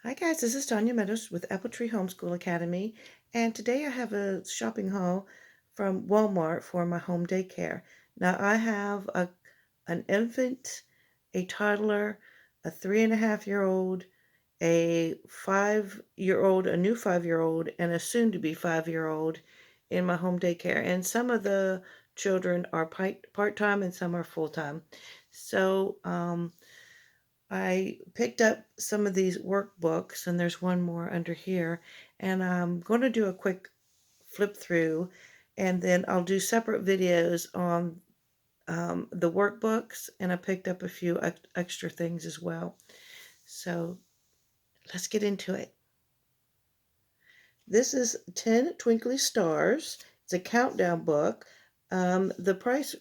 Hi guys, this is Tanya Meadows with Apple Tree Homeschool Academy, and today I have a shopping haul from Walmart for my home daycare. Now I have an infant, a toddler, a 3.5-year-old, a 5-year-old, a new 5-year-old, and a soon-to-be 5-year-old in my home daycare. And some of the children are part-time and some are full-time. So, I picked up some of these workbooks, and there's one more under here, and I'm going to do a quick flip through, and then I'll do separate videos on the workbooks, and I picked up a few extra things as well. So let's get into it. This is 10 Twinkly Stars. It's a countdown book. The price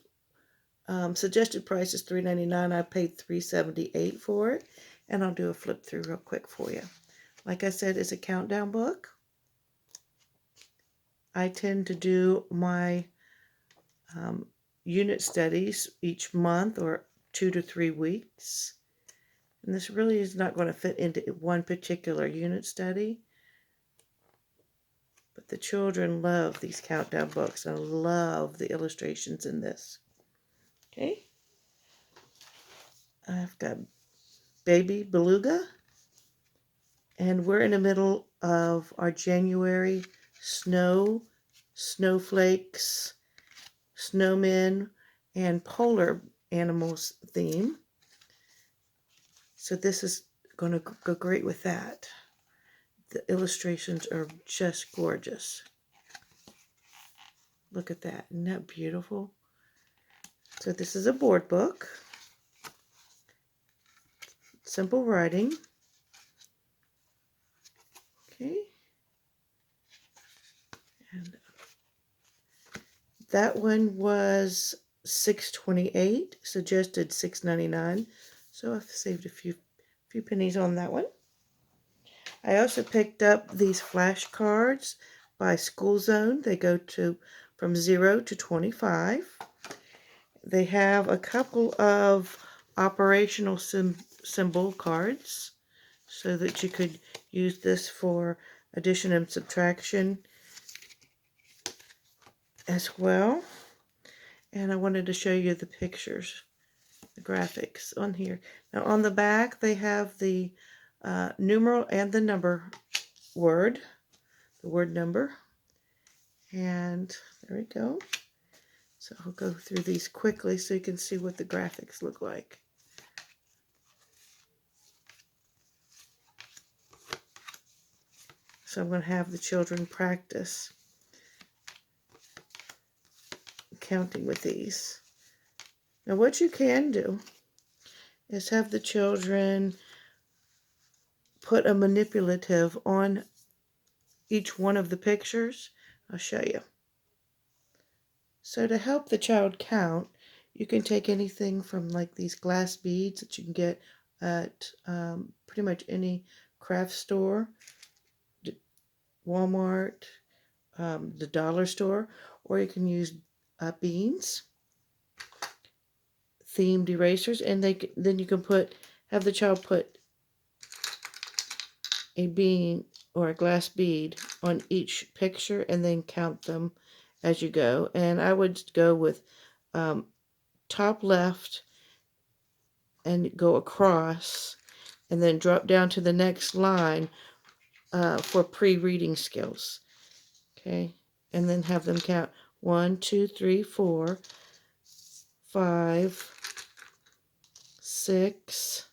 suggested price is $3.99. I paid $3.78 for it, and I'll do a flip through real quick for you. Like I said, it's a countdown book. I tend to do my unit studies each month or 2 to 3 weeks. And this really is not going to fit into one particular unit study. But the children love these countdown books and love the illustrations in this. Okay. I've got Baby Beluga. And we're in the middle of our January snowflakes, snowmen, and polar animals theme. So this is going to go great with that. The illustrations are just gorgeous. Look at that. Isn't that beautiful? So this is a board book. Simple writing. Okay. And that one was $6.28, suggested $6.99. So I've saved a few pennies on that one. I also picked up these flashcards by School Zone. They go from 0 to 25. They have a couple of operational symbol cards so that you could use this for addition and subtraction as well. And I wanted to show you the pictures, the graphics on here. Now on the back they have the numeral and the number word, the word number. And there we go. So I'll go through these quickly so you can see what the graphics look like. So I'm going to have the children practice counting with these. Now what you can do is have the children put a manipulative on each one of the pictures. I'll show you. So to help the child count, you can take anything from like these glass beads that you can get at pretty much any craft store, Walmart, the dollar store, or you can use beans, themed erasers, and then you can have the child put a bean or a glass bead on each picture and then count them as you go. And I would go with top left and go across and then drop down to the next line for pre-reading skills. Okay, and then have them count 1, 2, 3, 4, 5, 6,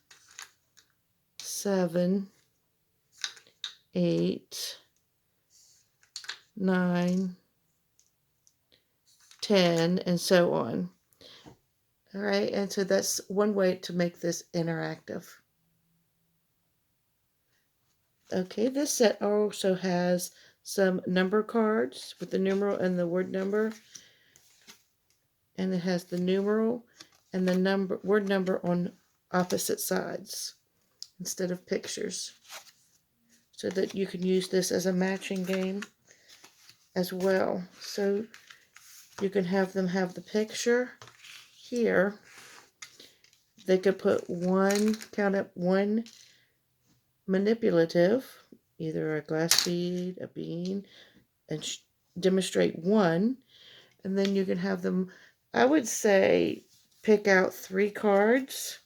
7, 8, 9, 10, and so on. All right, and so that's one way to make this interactive. Okay, this set also has some number cards with the numeral and the word number. And it has the numeral and the word number on opposite sides instead of pictures, so that you can use this as a matching game as well. So you can have them have the picture here. They could put count up 1, manipulative, either a glass bead, a bean, and demonstrate one. And then you can have them, I would say, pick out 3 cards,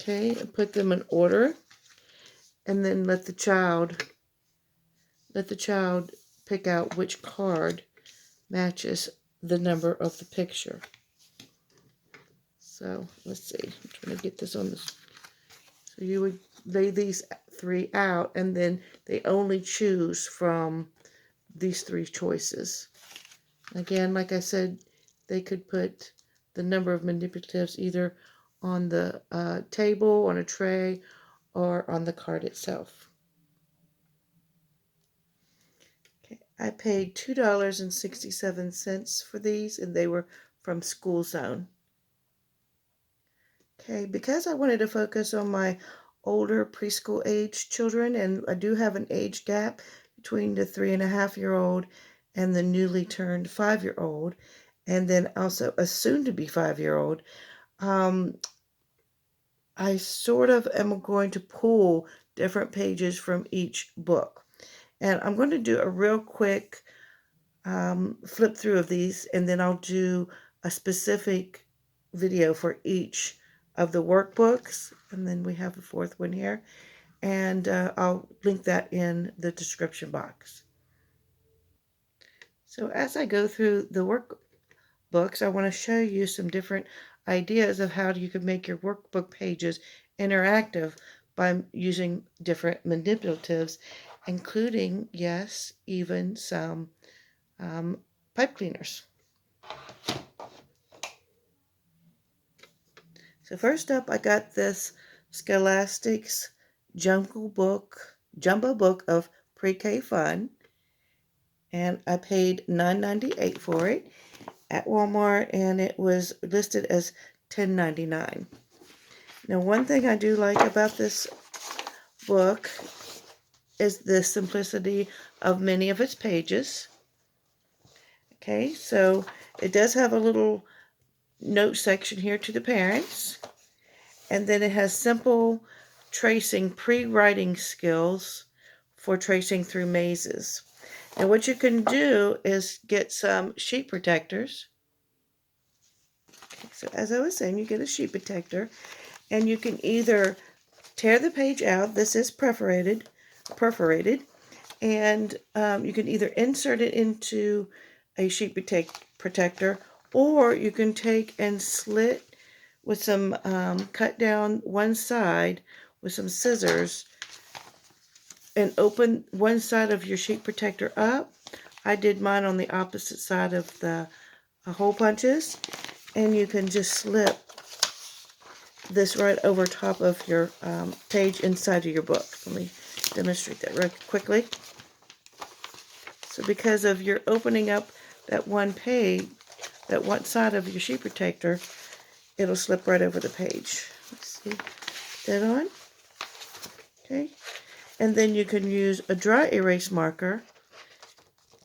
okay, and put them in order, and then let the child pick out which card matches the number of the picture. So let's see, I'm trying to get this on this. So you would lay these 3 out, and then they only choose from these 3 choices. Again, like I said, they could put the number of manipulatives either on the table, on a tray, or on the card itself. Okay, I paid $2.67 for these, and they were from School Zone. Okay, because I wanted to focus on my older preschool age children, and I do have an age gap between the 3.5-year-old and the newly turned 5-year-old, and then also a soon-to-be 5-year-old. I sort of am going to pull different pages from each book. And I'm going to do a real quick flip through of these, and then I'll do a specific video for each of the workbooks. And then we have a 4th one here. And I'll link that in the description box. So as I go through the workbooks, I want to show you some different ideas of how you can make your workbook pages interactive by using different manipulatives, including, yes, even some pipe cleaners. So first up, I got this Scholastic's jumbo book of pre-K fun, and I paid $9.98 for it at Walmart, and it was listed as $10.99. Now, one thing I do like about this book is the simplicity of many of its pages. Okay, so it does have a little note section here to the parents, and then it has simple tracing pre-writing skills for tracing through mazes. And what you can do is get some sheet protectors. Okay, so as I was saying, you get a sheet protector, and you can either tear the page out. This is perforated, and you can either insert it into a sheet protector, or you can take and slit with some cut down one side with some scissors and open one side of your sheet protector up. I did mine on the opposite side of the hole punches, and you can just slip this right over top of your page inside of your book. Let me demonstrate that real quickly. So because of your opening up that one page, that one side of your sheet protector, it'll slip right over the page. Let's see, that on. Okay, and then you can use a dry erase marker,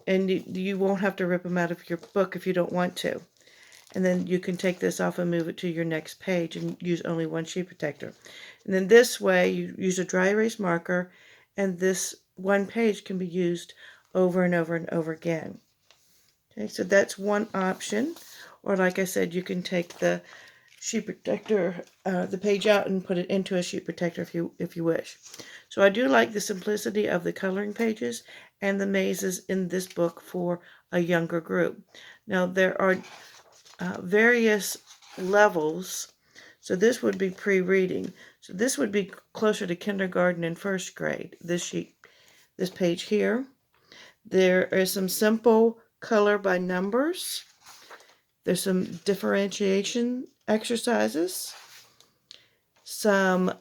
and you won't have to rip them out of your book if you don't want to. And then you can take this off and move it to your next page and use only one sheet protector. And then this way you use a dry erase marker, and this one page can be used over and over and over again. Okay, so that's one option. Or like I said, you can take the sheet protector, the page out, and put it into a sheet protector if you wish. So I do like the simplicity of the coloring pages and the mazes in this book for a younger group. Now there are various levels. So this would be pre-reading. So this would be closer to kindergarten and 1st grade. This page here. There is some simple color by numbers. There's some differentiation exercises, some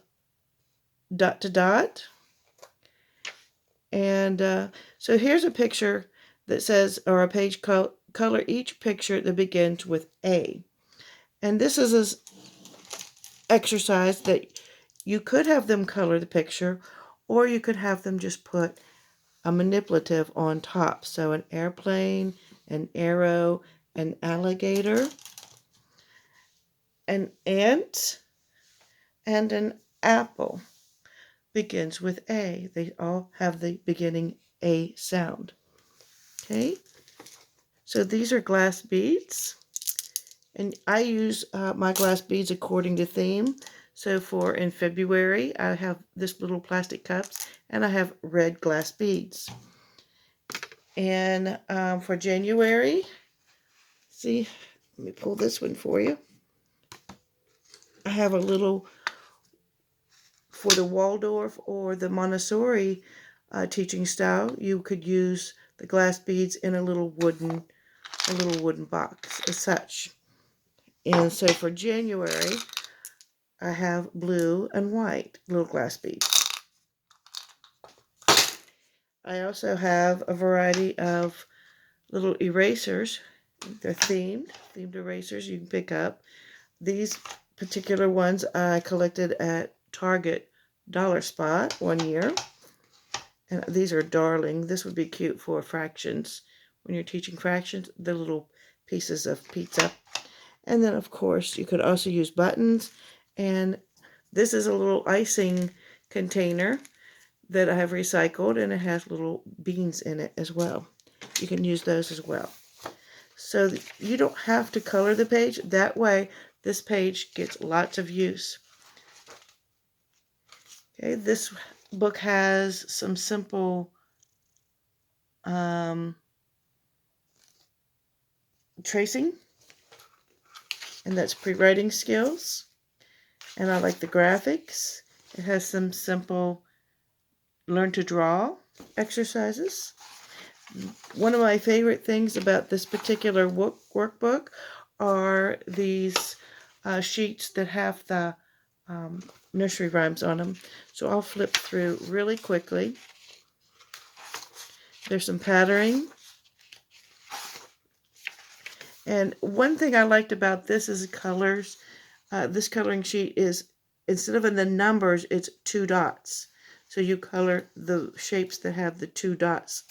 dot to dot, and so here's a picture that says, or a page color each picture that begins with A. And this is an exercise that you could have them color the picture, or you could have them just put a manipulative on top. So an airplane, an arrow, an alligator, an ant, and an apple. begins with A. They all have the beginning A sound. Okay, so these are glass beads, and I use my glass beads according to theme. So in February, I have this little plastic cups, and I have red glass beads. And for January, see, let me pull this one for you. I have a little, for the Waldorf or the Montessori teaching style, you could use the glass beads in a little wooden box as such. And so for January, I have blue and white little glass beads. I also have a variety of little erasers. They're themed erasers you can pick up. These particular ones I collected at Target Dollar Spot one year. And these are darling. This would be cute for fractions. When you're teaching fractions, the little pieces of pizza. And then, of course, you could also use buttons. And this is a little icing container that I have recycled, and it has little beans in it as well. You can use those as well. So you don't have to color the page. That way, this page gets lots of use. Okay, this book has some simple tracing, and that's pre-writing skills. And I like the graphics. It has some simple learn to draw exercises. One of my favorite things about this particular workbook are these sheets that have the nursery rhymes on them. So I'll flip through really quickly. There's some patterning. And one thing I liked about this is colors. This coloring sheet is, instead of in the numbers, it's 2 dots. So you color the shapes that have the 2 dots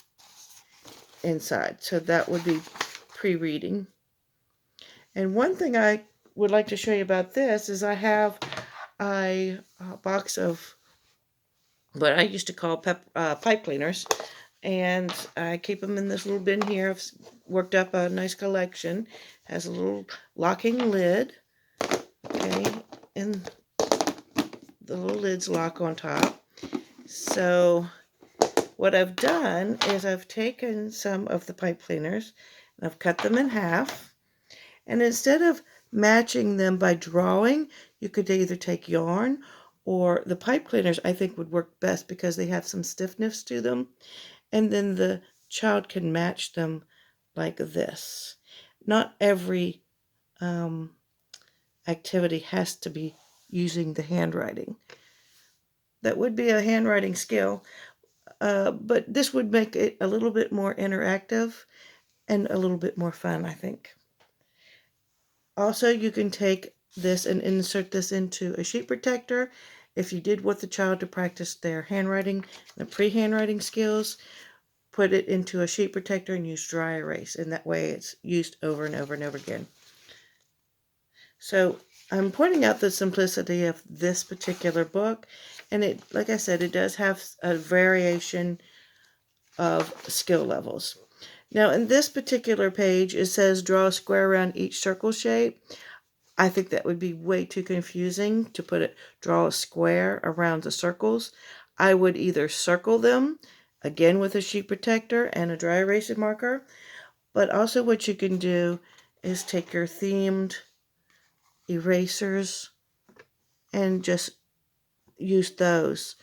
inside. So that would be pre-reading. And one thing I would like to show you about this is I have a box of what I used to call pipe cleaners. And I keep them in this little bin here. I've worked up a nice collection. Has a little locking lid. Okay, and the little lids lock on top. So what I've done is I've taken some of the pipe cleaners and I've cut them in half. And instead of matching them by drawing, you could either take yarn, or the pipe cleaners I think would work best because they have some stiffness to them. And then the child can match them like this. Not every activity has to be using the handwriting. That would be a handwriting skill, but this would make it a little bit more interactive and a little bit more fun, I think. Also, you can take this and insert this into a sheet protector. If you did want the child to practice their handwriting, the pre-handwriting skills, put it into a sheet protector and use dry erase, and that way it's used over and over and over again. So I'm pointing out the simplicity of this particular book, and it, like I said, it does have a variation of skill levels. Now in this particular page, it says draw a square around each circle shape. I think that would be way too confusing to draw a square around the circles. I would either circle them, again with a sheet protector and a dry erase marker, but also what you can do is take your themed erasers and just use those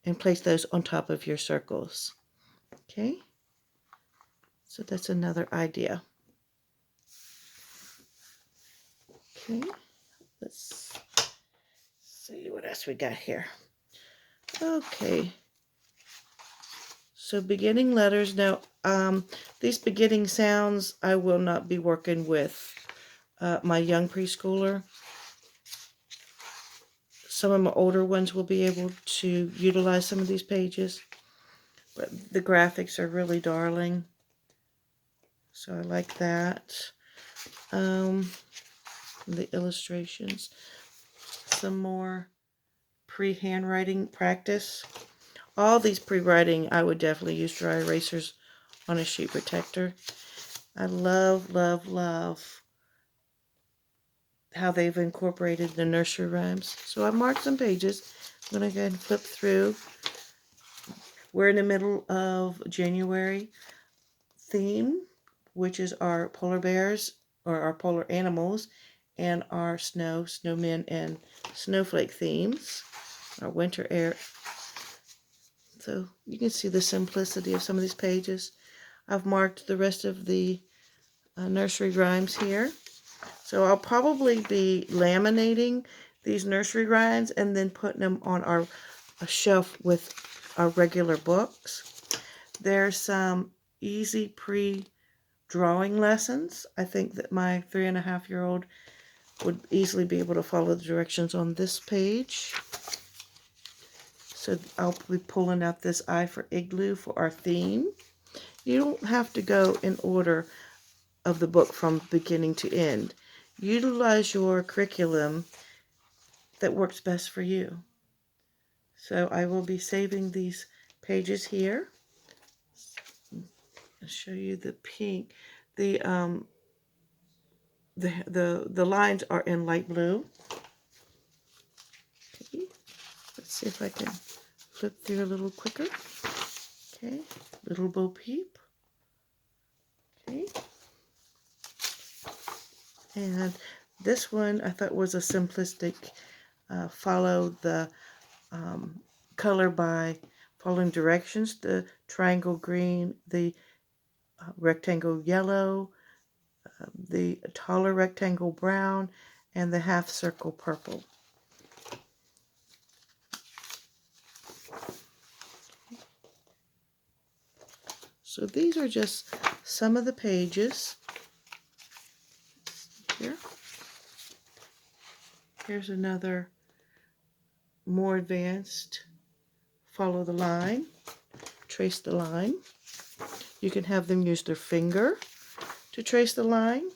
and place those on top of your circles. Okay, so that's another idea. Okay, let's see what else we got here. Okay, so beginning letters. Now, these beginning sounds I will not be working with my young preschooler. Some of my older ones will be able to utilize some of these pages, but the graphics are really darling, so I like that. The illustrations, some more pre-handwriting practice. All these pre-writing, I would definitely use dry erasers on a sheet protector. I love, love, love how they've incorporated the nursery rhymes. So I marked some pages. I'm going to go ahead and flip through. We're in the middle of January theme, which is our polar bears, or our polar animals, and our snowmen, and snowflake themes, our winter air. So you can see the simplicity of some of these pages. I've marked the rest of the nursery rhymes here. So I'll probably be laminating these nursery rhymes and then putting them on a shelf with our regular books. There's some easy pre-drawing lessons. I think that my 3.5-year-old would easily be able to follow the directions on this page. So I'll be pulling out this I for Igloo for our theme. You don't have to go in order of the book from beginning to end. Utilize your curriculum that works best for you. So I will be saving these pages here. I'll show you the pink. The lines are in light blue. Okay. Let's see if I can flip through a little quicker. Okay, Little Bo Peep. Okay. And this one I thought was a simplistic follow the color by following directions. The triangle green, the rectangle yellow, the taller rectangle brown, and the half circle purple. So these are just some of the pages. Here. Here's another more advanced follow the line, trace the line. You can have them use their finger to trace the line.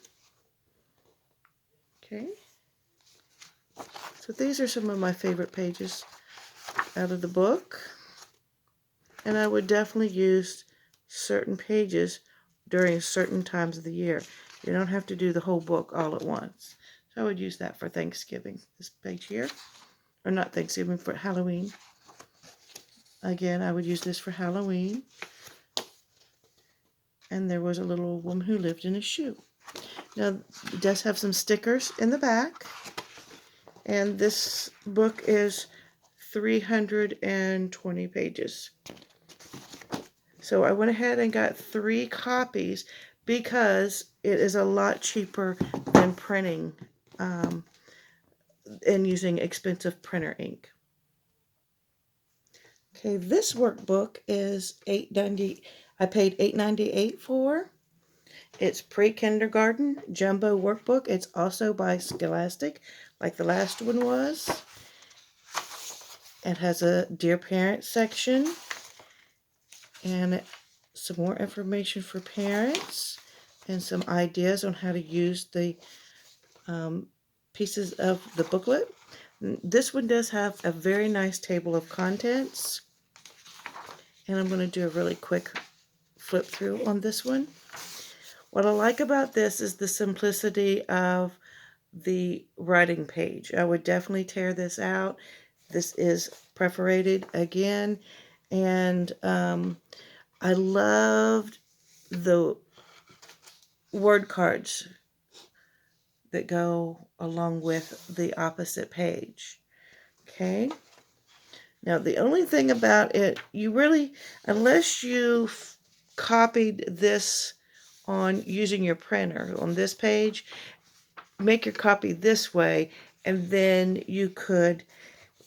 Okay. So these are some of my favorite pages out of the book. And I would definitely use certain pages during certain times of the year. You don't have to do the whole book all at once. So I would use that for Thanksgiving, this page here. Or not Thanksgiving, for Halloween. Again, I would use this for Halloween. And there was a little woman who lived in a shoe. Now, it does have some stickers in the back. And this book is 320 pages. So I went ahead and got 3 copies because it is a lot cheaper than printing and using expensive printer ink. Okay, this workbook is $8.90. I paid $8.98 for. It's Prekindergarten Jumbo Workbook. It's also by Scholastic, like the last one was. It has a Dear Parents section and some more information for parents and some ideas on how to use the pieces of the booklet. This one does have a very nice table of contents, and I'm going to do a really quick flip through on this one. What I like about this is the simplicity of the writing page. I would definitely tear this out. This is perforated again, and I loved the word cards that go along with the opposite page. Okay. Now, the only thing about it, you really, unless you copied this on using your printer on this page, make your copy this way, and then you could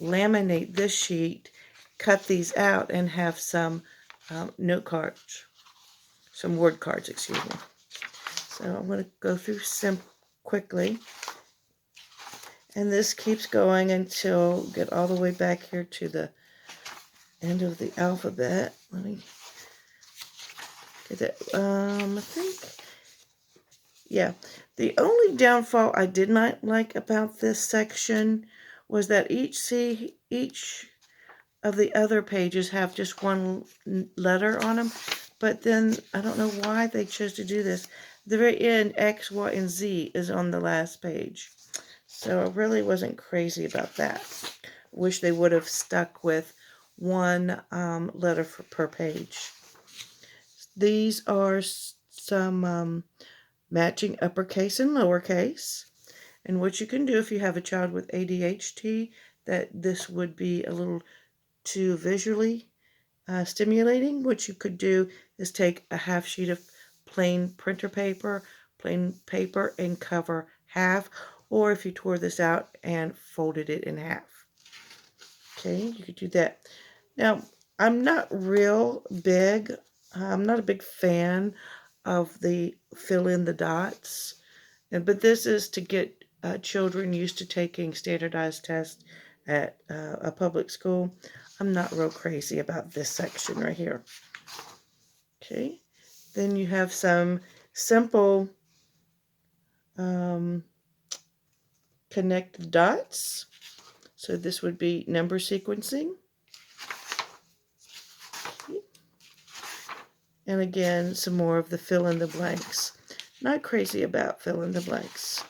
laminate this sheet, cut these out, and have some note cards, some word cards, excuse me. So I'm going to go through quickly. And this keeps going until get all the way back here to the end of the alphabet. Let me get that. I think, yeah. The only downfall I did not like about this section was that each of the other pages have just one letter on them, but then I don't know why they chose to do this. At the very end, X, Y, and Z is on the last page. So I really wasn't crazy about that. Wish they would have stuck with one letter per page. These are some matching uppercase and lowercase. And what you can do if you have a child with ADHD, that this would be a little too visually stimulating, what you could do is take a half sheet of plain paper, and cover half, or if you tore this out and folded it in half. Okay, you could do that. Now, I'm not real big, I'm not a big fan of the fill in the dots, but this is to get children used to taking standardized tests at a public school. I'm not real crazy about this section right here. Okay, then you have some simple connect the dots. So this would be number sequencing. Okay. And again, some more of the fill in the blanks. Not crazy about fill in the blanks.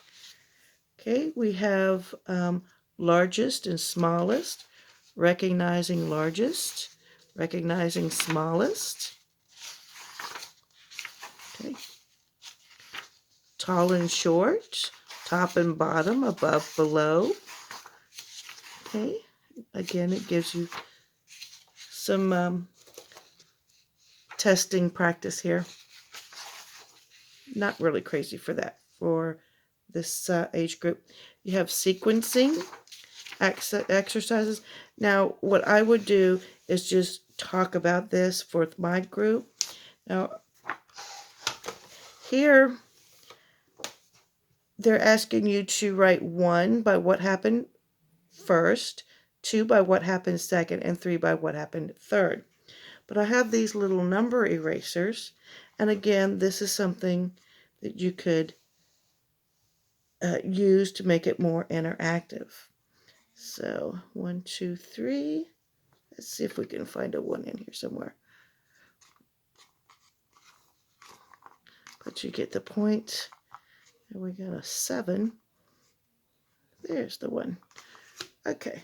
Okay, we have largest and smallest, recognizing largest, recognizing smallest. Okay. Tall and short, top and bottom, above, below. Okay, again, it gives you some testing practice here. Not really crazy for that, for this age group. You have sequencing exercises. Now, what I would do is just talk about this for my group. Now, here, they're asking you to write 1 by what happened first, 2 by what happened second, and 3 by what happened third. But I have these little number erasers, and again, this is something that you could use to make it more interactive. So 1, 2, 3. Let's see if we can find a 1 in here somewhere. But you get the point. And we got a 7. There's the 1. Okay.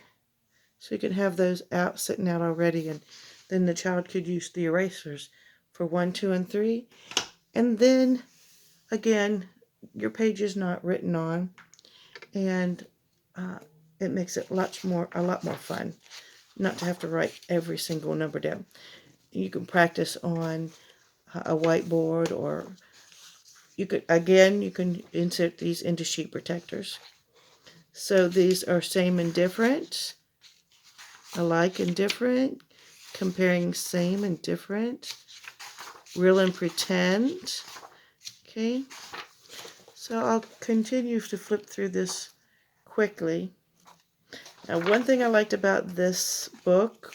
So you can have those out, sitting out already, and then the child could use the erasers for 1, 2, and 3. And then, again, your page is not written on, and it makes it a lot more fun not to have to write every single number down. You can practice on a whiteboard, or you can insert these into sheet protectors. So these are same and different, alike and different, comparing same and different, real and pretend. Okay, so I'll continue to flip through this quickly. Now, one thing I liked about this book,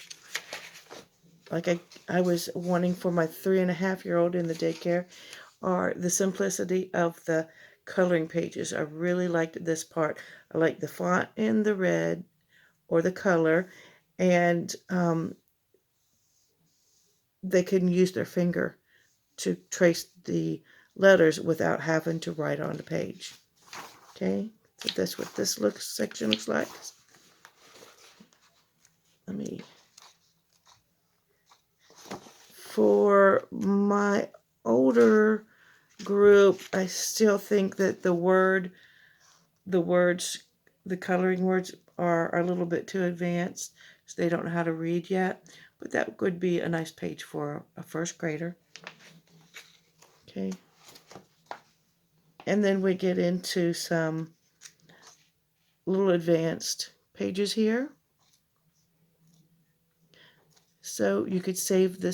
like I was wanting for my 3.5-year-old in the daycare, are the simplicity of the coloring pages. I really liked this part. I like the font in the red, or the color, and they can use their finger to trace the letters without having to write on the page. Okay, so that's what this section looks like. For my older group, I still think that the coloring words are a little bit too advanced, so they don't know how to read yet. But that would be a nice page for a first grader. Okay. And then we get into some little advanced pages here. So you could save this